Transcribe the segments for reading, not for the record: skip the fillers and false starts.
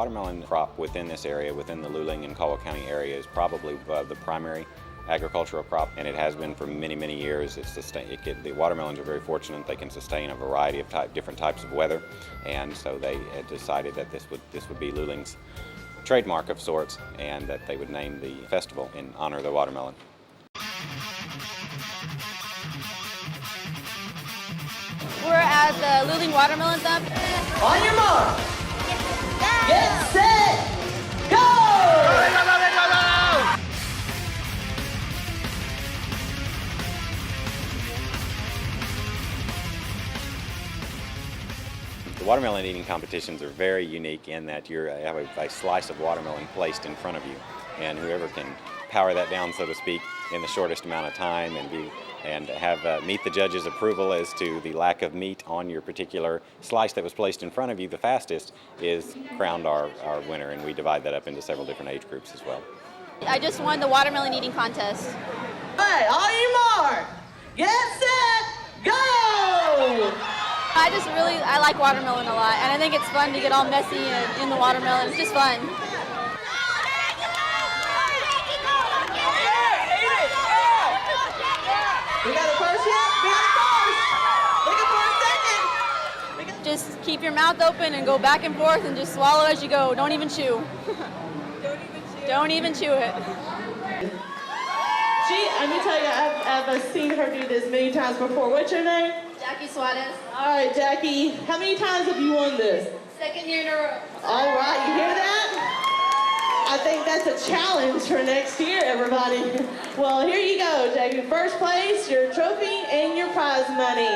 watermelon crop within this area, within the Luling and Caldwell County area, is probably the primary agricultural crop, and it has been for many, many years. The watermelons are very fortunate; they can sustain a variety of different types of weather, and so they had decided that this would be Luling's trademark of sorts, and that they would name the festival in honor of the watermelon. We're at the Luling Watermelon Thump. On your mark, get set, go! The watermelon eating competitions are very unique in that you have a slice of watermelon placed in front of you, and whoever can power that down, so to speak, in the shortest amount of time and have meet the judge's approval as to the lack of meat on your particular slice that was placed in front of you the fastest is crowned our winner, and we divide that up into several different age groups as well. I just won the watermelon eating contest. All right, on your mark, get set, go! I like watermelon a lot, and I think it's fun to get all messy in the watermelon. It's just fun. We got a first yet? We got a first! Looking for a second! Just keep your mouth open and go back and forth and just swallow as you go. Don't even chew. Don't even chew it. Let me tell you, I've seen her do this many times before. What's your name? Jackie Suarez. All right, Jackie, how many times have you won this? Second year in a row. All right, you hear that? I think that's a challenge for next year, everybody. Well, here you go, Jackie. First place, your trophy, and your prize money.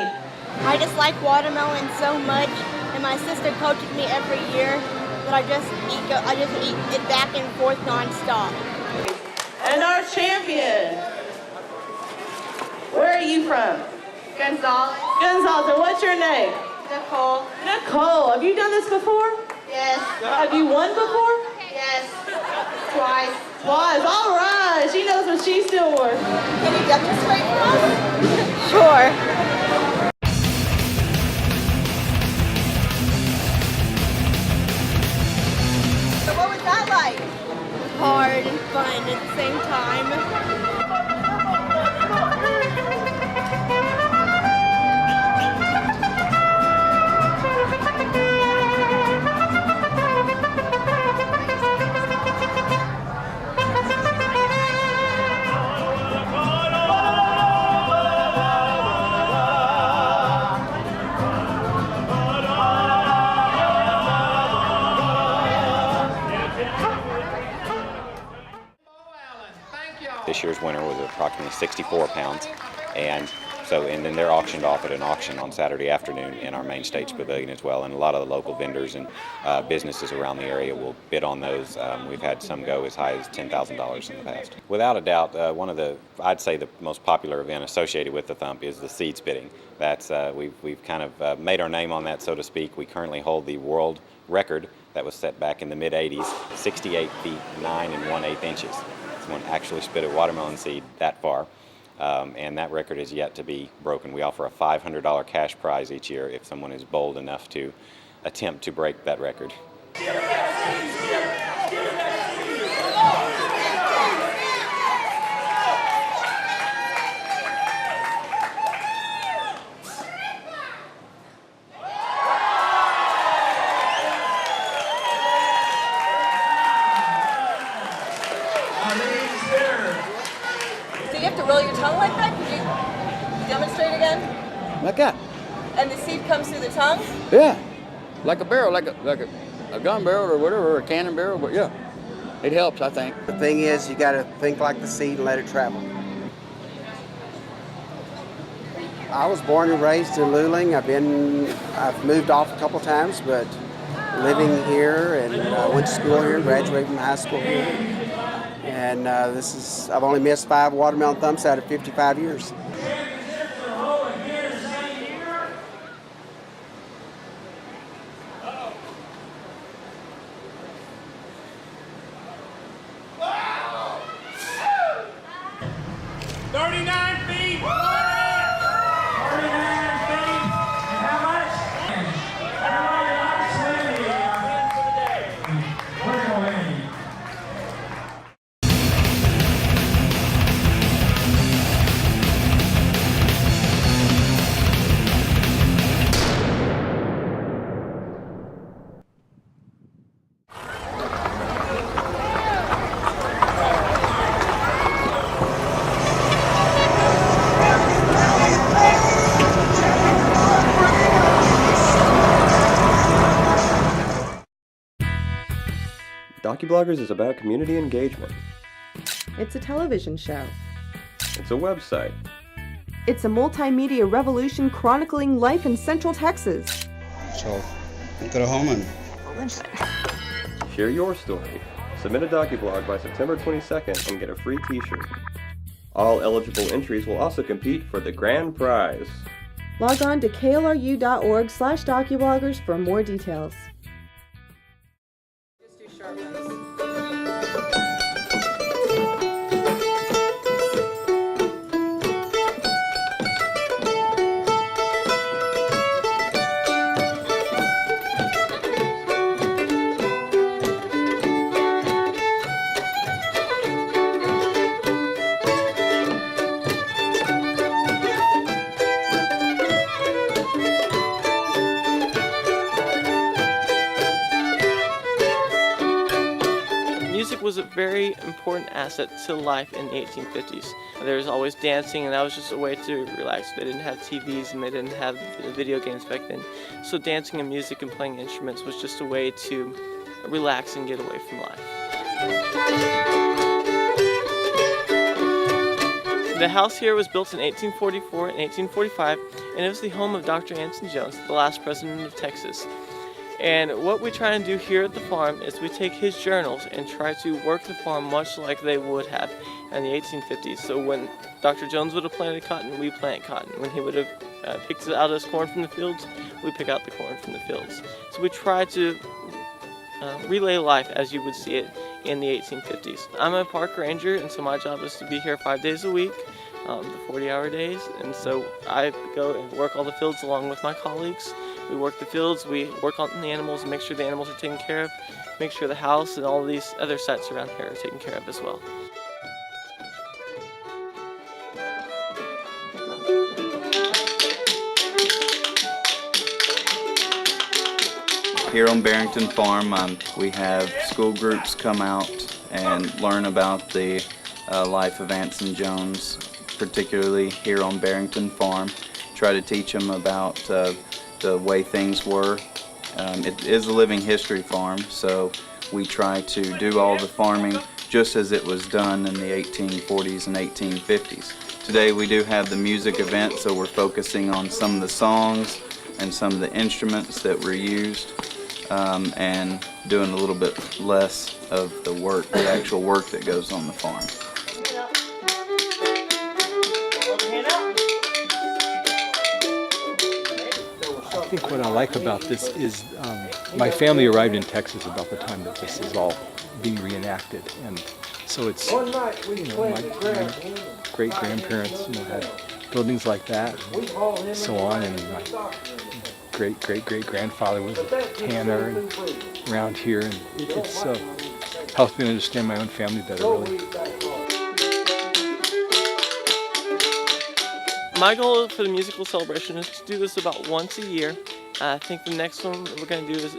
I just like watermelon so much, and my sister coaches me every year, but I just eat it back and forth nonstop. And our champion. Where are you from? Gonzalez. Gonzalez, and what's your name? Nicole. Nicole, have you done this before? Yes. Have you won before? Yes. Twice. Twice, all right. She knows what she's doing. Can you demonstrate for us? Sure. So what was that like? Hard and fun at the same time. This year's winner was approximately 64 pounds, and then they're auctioned off at an auction on Saturday afternoon in our main stage pavilion as well, and a lot of the local vendors and businesses around the area will bid on those. We've had some go as high as $10,000 in the past. Without a doubt, I'd say the most popular event associated with the Thump is the seed spitting. That's we've kind of made our name on that, so to speak. We currently hold the world record that was set back in the mid-'80s, 68 feet 9 1/8 inches. Someone actually spit a watermelon seed that far, and that record is yet to be broken. We offer a $500 cash prize each year if someone is bold enough to attempt to break that record. So you have to roll your tongue like that? Could you demonstrate again? Like that. And the seed comes through the tongue? Yeah. Like a barrel, like a gun barrel or whatever, or a cannon barrel, but yeah. It helps, I think. The thing is, you got to think like the seed and let it travel. I was born and raised in Luling. I've moved off a couple times, but living here and went to school here, graduated from high school here. And I've only missed 5 watermelon thumps out of 55 years. Docubloggers is about community engagement. It's a television show. It's a website. It's a multimedia revolution chronicling life in Central Texas. So, go home and Share your story. Submit a docublog by September 22nd and get a free t-shirt. All eligible entries will also compete for the grand prize. Log on to klru.org/docubloggers for more details. Music was a very important asset to life in the 1850s. There was always dancing, and that was just a way to relax. They didn't have TVs and they didn't have video games back then. So dancing and music and playing instruments was just a way to relax and get away from life. The house here was built in 1844 and 1845, and it was the home of Dr. Anson Jones, the last president of Texas. And what we try and do here at the farm is we take his journals and try to work the farm much like they would have in the 1850s. So when Dr. Jones would have planted cotton, we plant cotton. When he would have picked out his corn from the fields, we pick out the corn from the fields. So we try to relay life as you would see it in the 1850s. I'm a park ranger, and so my job is to be here 5 days a week, the 40-hour days. And so I go and work all the fields along with my colleagues. We work the fields, we work on the animals and make sure the animals are taken care of, make sure the house and all of these other sites around here are taken care of as well. Here on Barrington Farm, we have school groups come out and learn about the life of Anson Jones, particularly here on Barrington Farm. Try to teach them about the way things were. It is a living history farm, so we try to do all the farming just as it was done in the 1840s and 1850s. Today we do have the music event, so we're focusing on some of the songs and some of the instruments that were used, and doing a little bit less of the work, the actual work that goes on the farm. I think what I like about this is my family arrived in Texas about the time that this is all being reenacted, and so it's, you know, my great-grandparents, you know, had buildings like that and so on, and my great-great-great-grandfather was a tanner and around here, and it's helps me understand my own family better, really. My goal for the musical celebration is to do this about once a year. I think the next one we're going to do is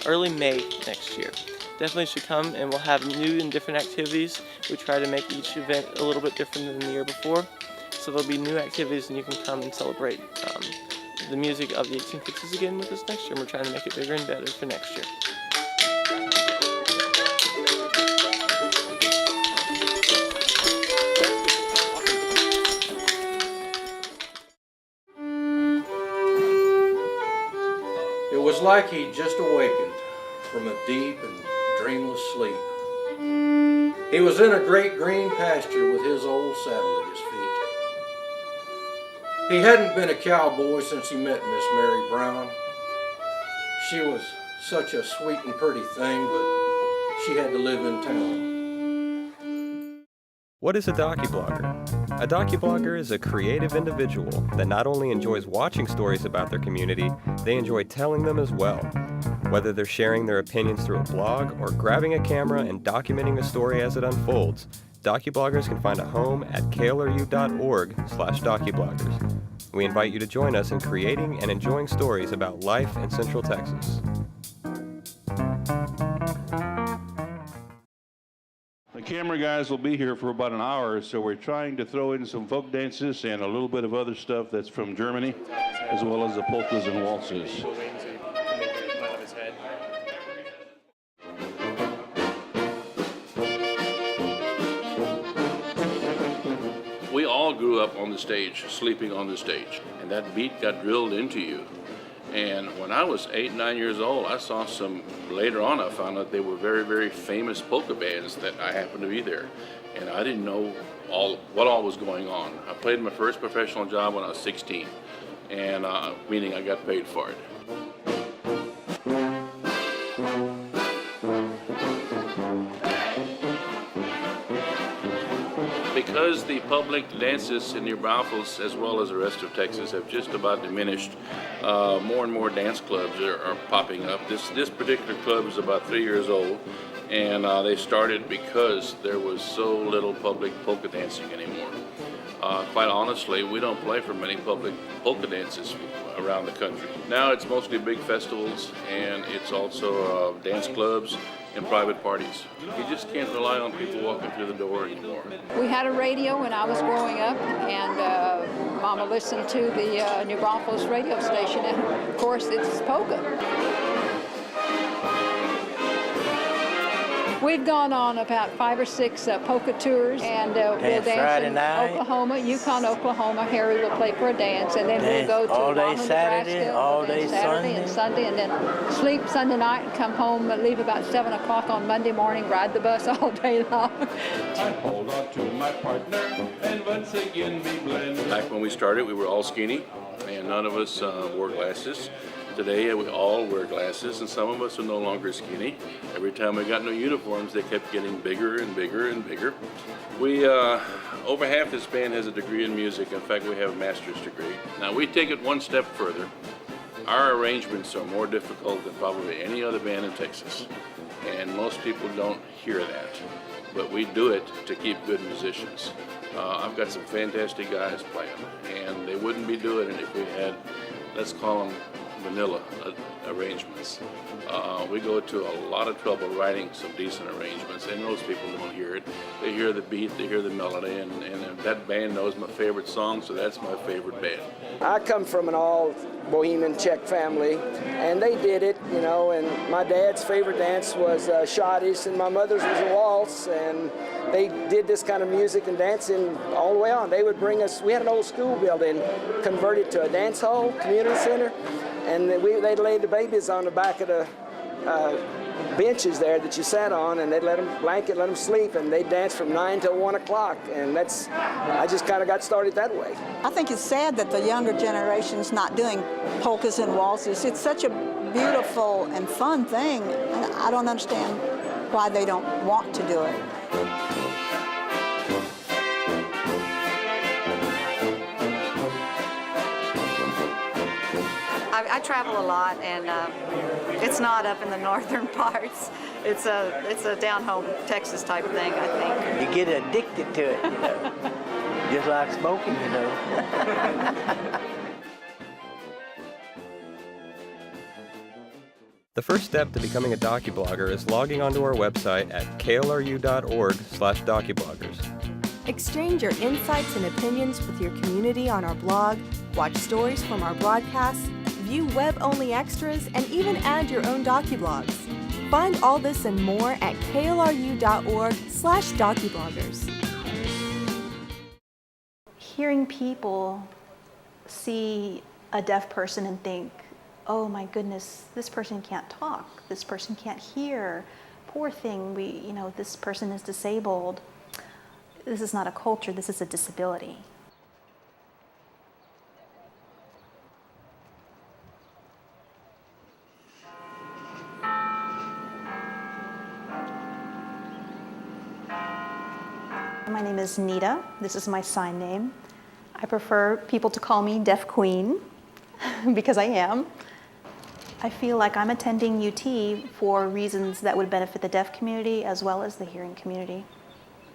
early May next year. Definitely should come, and we'll have new and different activities. We try to make each event a little bit different than the year before. So there'll be new activities, and you can come and celebrate the music of the 1850s again with us next year. We're trying to make it bigger and better for next year. It was like he'd just awakened from a deep and dreamless sleep. He was in a great green pasture with his old saddle at his feet. He hadn't been a cowboy since he met Miss Mary Brown. She was such a sweet and pretty thing, but she had to live in town. What is a docublogger? A docublogger is a creative individual that not only enjoys watching stories about their community, they enjoy telling them as well. Whether they're sharing their opinions through a blog or grabbing a camera and documenting a story as it unfolds, docubloggers can find a home at klru.org/docubloggers. We invite you to join us in creating and enjoying stories about life in Central Texas. The camera guys will be here for about an hour, so we're trying to throw in some folk dances and a little bit of other stuff that's from Germany, as well as the polkas and waltzes. grew up on the stage, sleeping on the stage, and that beat got drilled into you. And when I was 8, 9 years old, I saw some, later on I found out they were very, very famous polka bands that I happened to be there. And I didn't know what all was going on. I played my first professional job when I was 16, and meaning I got paid for it. Because the public dances in New Braunfels, as well as the rest of Texas, have just about diminished, more and more dance clubs are popping up. This particular club is about 3 years old, and they started because there was so little public polka dancing anymore. Quite honestly, we don't play for many public polka dances around the country. Now it's mostly big festivals, and it's also dance clubs and private parties. You just can't rely on people walking through the door anymore. We had a radio when I was growing up, and Mama listened to the New Braunfels radio station, and of course it's polka. We've gone on about 5 or 6 polka tours, and we'll dance Friday in night. Oklahoma, Yukon, Oklahoma. Harry will play for a dance, and then we'll go to all day Omaha, Saturday, Nebraska, all we'll dance day Saturday and Sunday, and then sleep Sunday night and come home, leave about 7 o'clock on Monday morning, ride the bus all day long. I hold on to my partner and once again be blended. Back when we started, we were all skinny, and none of us wore glasses. Today, we all wear glasses, and some of us are no longer skinny. Every time we got new uniforms, they kept getting bigger and bigger and bigger. We, over half this band has a degree in music. In fact, we have a master's degree. Now, we take it one step further. Our arrangements are more difficult than probably any other band in Texas, and most people don't hear that. But we do it to keep good musicians. I've got some fantastic guys playing, and they wouldn't be doing it if we had, let's call them, vanilla arrangements. We go to a lot of trouble writing some decent arrangements, and those people don't hear it. They hear the beat, they hear the melody, and that band knows my favorite song, so that's my favorite band. I come from an all Bohemian Czech family, and they did it, you know, and my dad's favorite dance was schottische, and my mother's was a waltz, and they did this kind of music and dancing all the way on. They would bring us, we had an old school building converted to a dance hall, community center, and they'd lay the babies on the back of the benches there that you sat on, and they'd let them sleep, and they'd dance from 9 till 1 o'clock, and I just kind of got started that way. I think it's sad that the younger generation's not doing polkas and waltzes. It's such a beautiful and fun thing, and I don't understand why they don't want to do it. I travel a lot, and it's not up in the northern parts. It's a down-home Texas type thing, I think. You get addicted to it, you know, just like smoking, you know. The first step to becoming a Docublogger is logging onto our website at klru.org/Docubloggers. Exchange your insights and opinions with your community on our blog, watch stories from our broadcasts, view web-only extras, and even add your own docublogs. Find all this and more at klru.org/Docubloggers. Hearing people see a deaf person and think, oh my goodness, this person can't talk, this person can't hear, poor thing, this person is disabled. This is not a culture, this is a disability. My name is Nita. This is my sign name. I prefer people to call me Deaf Queen because I am. I feel like I'm attending UT for reasons that would benefit the deaf community as well as the hearing community.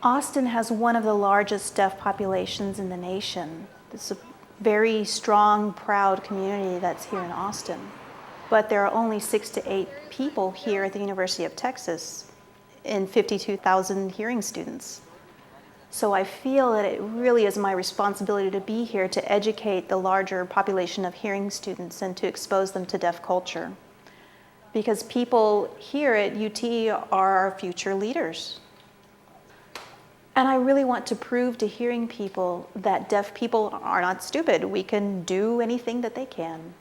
Austin has one of the largest deaf populations in the nation. It's a very strong, proud community that's here in Austin. But there are only 6 to 8 people here at the University of Texas in 52,000 hearing students. So I feel that it really is my responsibility to be here to educate the larger population of hearing students and to expose them to deaf culture. Because people here at UT are our future leaders. And I really want to prove to hearing people that deaf people are not stupid. We can do anything that they can.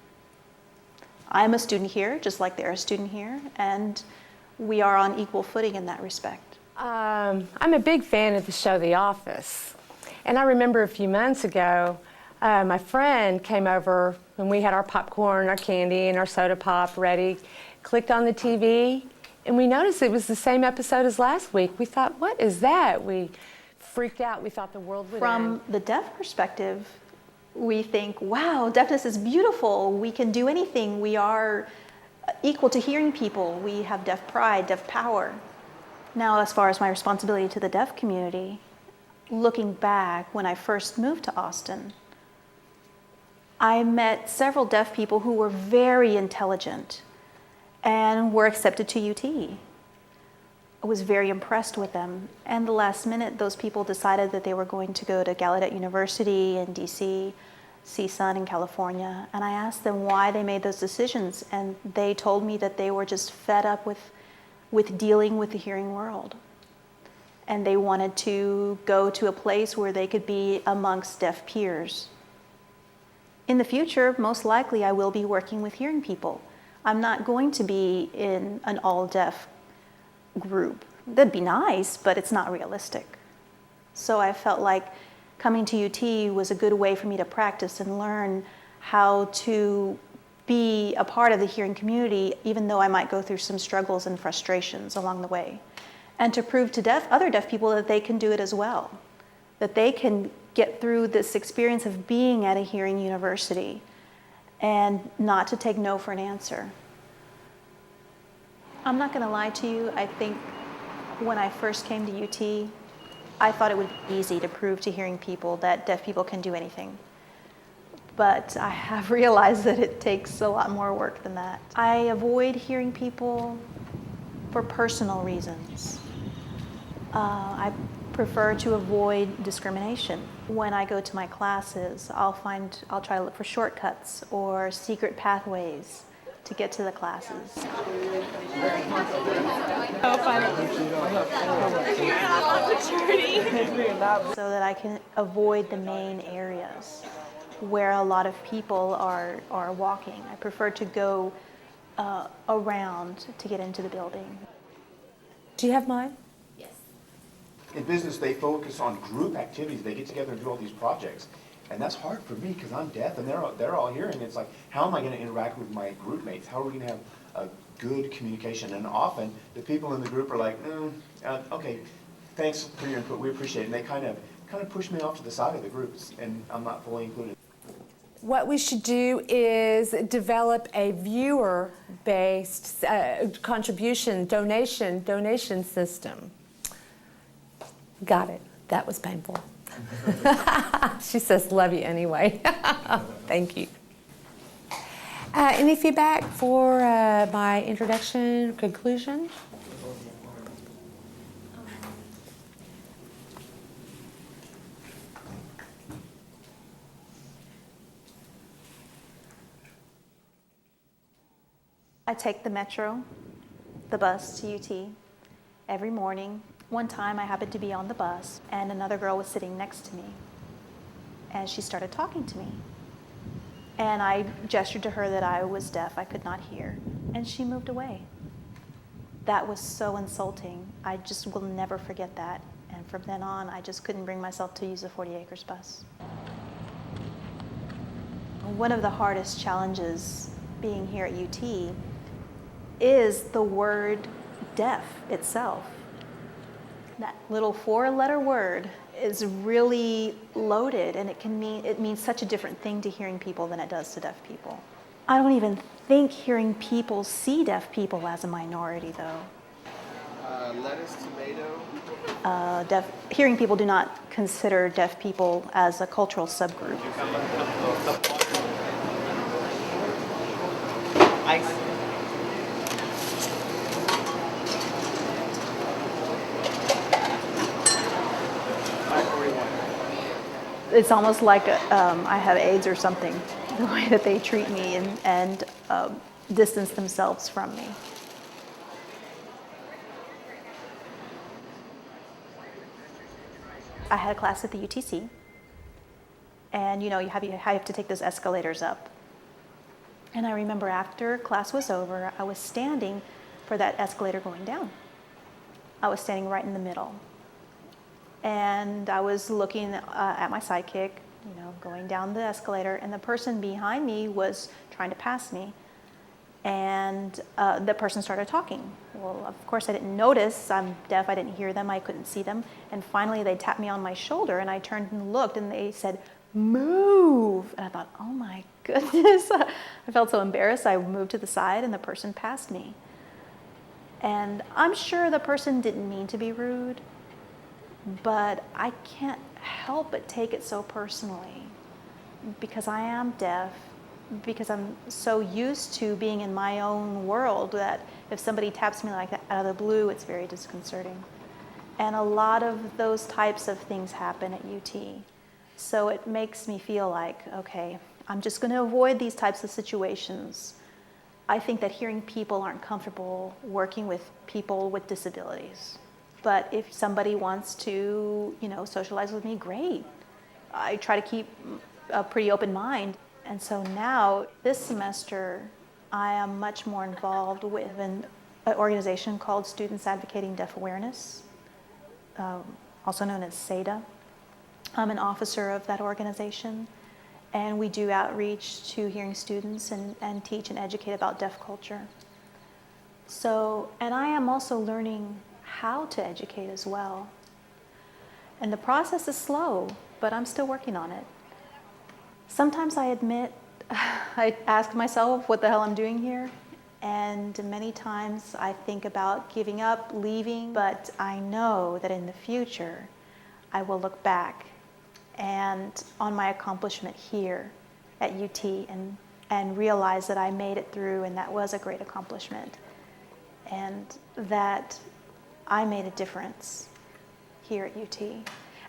I'm a student here, just like they're a student here, and we are on equal footing in that respect. I'm a big fan of the show The Office. And I remember a few months ago, my friend came over and we had our popcorn, our candy, and our soda pop ready, clicked on the TV, and we noticed it was the same episode as last week. We thought, what is that? We freaked out. We thought the world would end. From the deaf perspective, we think, wow, deafness is beautiful. We can do anything. We are equal to hearing people. We have deaf pride, deaf power. Now, as far as my responsibility to the deaf community, looking back when I first moved to Austin, I met several deaf people who were very intelligent and were accepted to UT. I was very impressed with them. And the last minute, those people decided that they were going to go to Gallaudet University in DC, CSUN in California. And I asked them why they made those decisions. And they told me that they were just fed up with dealing with the hearing world. And they wanted to go to a place where they could be amongst deaf peers. In the future, most likely I will be working with hearing people. I'm not going to be in an all-deaf group. That'd be nice, but it's not realistic. So I felt like coming to UT was a good way for me to practice and learn how to be a part of the hearing community, even though I might go through some struggles and frustrations along the way. And to prove to other deaf people that they can do it as well, that they can get through this experience of being at a hearing university and not to take no for an answer. I'm not going to lie to you. I think when I first came to UT, I thought it would be easy to prove to hearing people that deaf people can do anything. But I have realized that it takes a lot more work than that. I avoid hearing people for personal reasons. I prefer to avoid discrimination. When I go to my classes, I'll try to look for shortcuts or secret pathways to get to the classes. So that I can avoid the main areas where a lot of people are walking. I prefer to go around to get into the building. Do you have mine? In business, they focus on group activities. They get together and do all these projects. And that's hard for me because I'm deaf and they're all hearing. It's like, how am I going to interact with my group mates? How are we going to have a good communication? And often the people in the group are like, okay, thanks for your input. We appreciate it. And they kind of push me off to the side of the groups, and I'm not fully included. What we should do is develop a viewer-based donation system. Got it. That was painful. She says, love you anyway. Thank you. Any feedback for my introduction, conclusion? I take the metro, the bus to UT every morning. One time I happened to be on the bus and another girl was sitting next to me and she started talking to me. And I gestured to her that I was deaf, I could not hear, and she moved away. That was so insulting. I just will never forget that. And from then on, I just couldn't bring myself to use the 40 Acres bus. One of the hardest challenges being here at UT is the word deaf itself. That little 4-letter word is really loaded, and it means such a different thing to hearing people than it does to deaf people. I don't even think hearing people see deaf people as a minority, though. Lettuce, tomato. Hearing people do not consider deaf people as a cultural subgroup. Ice. It's almost like I have AIDS or something, the way that they treat me and distance themselves from me. I had a class at the UTC, and you have to take those escalators up. And I remember after class was over, I was standing for that escalator going down. I was standing right in the middle. And I was looking at my sidekick, going down the escalator, and the person behind me was trying to pass me. And the person started talking. Well, of course, I didn't notice. I'm deaf. I didn't hear them. I couldn't see them. And finally, they tapped me on my shoulder, and I turned and looked, and they said, "Move." And I thought, oh my goodness. I felt so embarrassed. I moved to the side, and the person passed me. And I'm sure the person didn't mean to be rude, but I can't help but take it so personally because I am deaf, because I'm so used to being in my own world that if somebody taps me like that out of the blue, it's very disconcerting. And a lot of those types of things happen at UT. So it makes me feel like, okay, I'm just going to avoid these types of situations. I think that hearing people aren't comfortable working with people with disabilities. But if somebody wants to, socialize with me, great. I try to keep a pretty open mind. And so now, this semester, I am much more involved with an organization called Students Advocating Deaf Awareness, also known as SADA. I'm an officer of that organization, and we do outreach to hearing students and teach and educate about deaf culture. So, and I am also learning how to educate as well. And the process is slow, but I'm still working on it. Sometimes I admit, I ask myself what the hell I'm doing here, and many times I think about giving up, leaving, but I know that in the future I will look back and on my accomplishment here at UT and realize that I made it through and that was a great accomplishment and that I made a difference here at UT.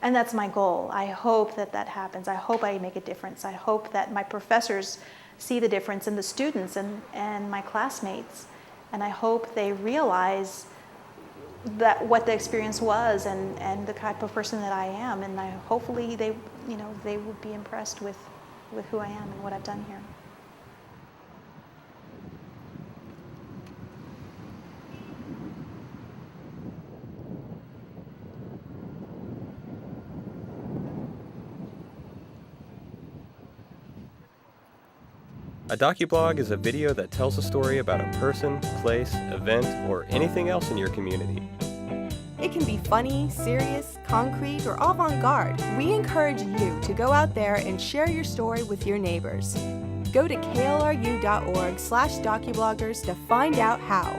And that's my goal. I hope that that happens. I hope I make a difference. I hope that my professors see the difference in the students and my classmates. And I hope they realize that what the experience was and the type of person that I am. And hopefully they would be impressed with who I am and what I've done here. A docublog is a video that tells a story about a person, place, event, or anything else in your community. It can be funny, serious, concrete, or avant-garde. We encourage you to go out there and share your story with your neighbors. Go to klru.org/docubloggers to find out how.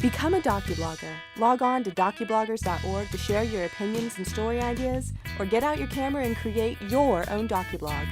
Become a docublogger. Log on to docubloggers.org to share your opinions and story ideas, or get out your camera and create your own docublog.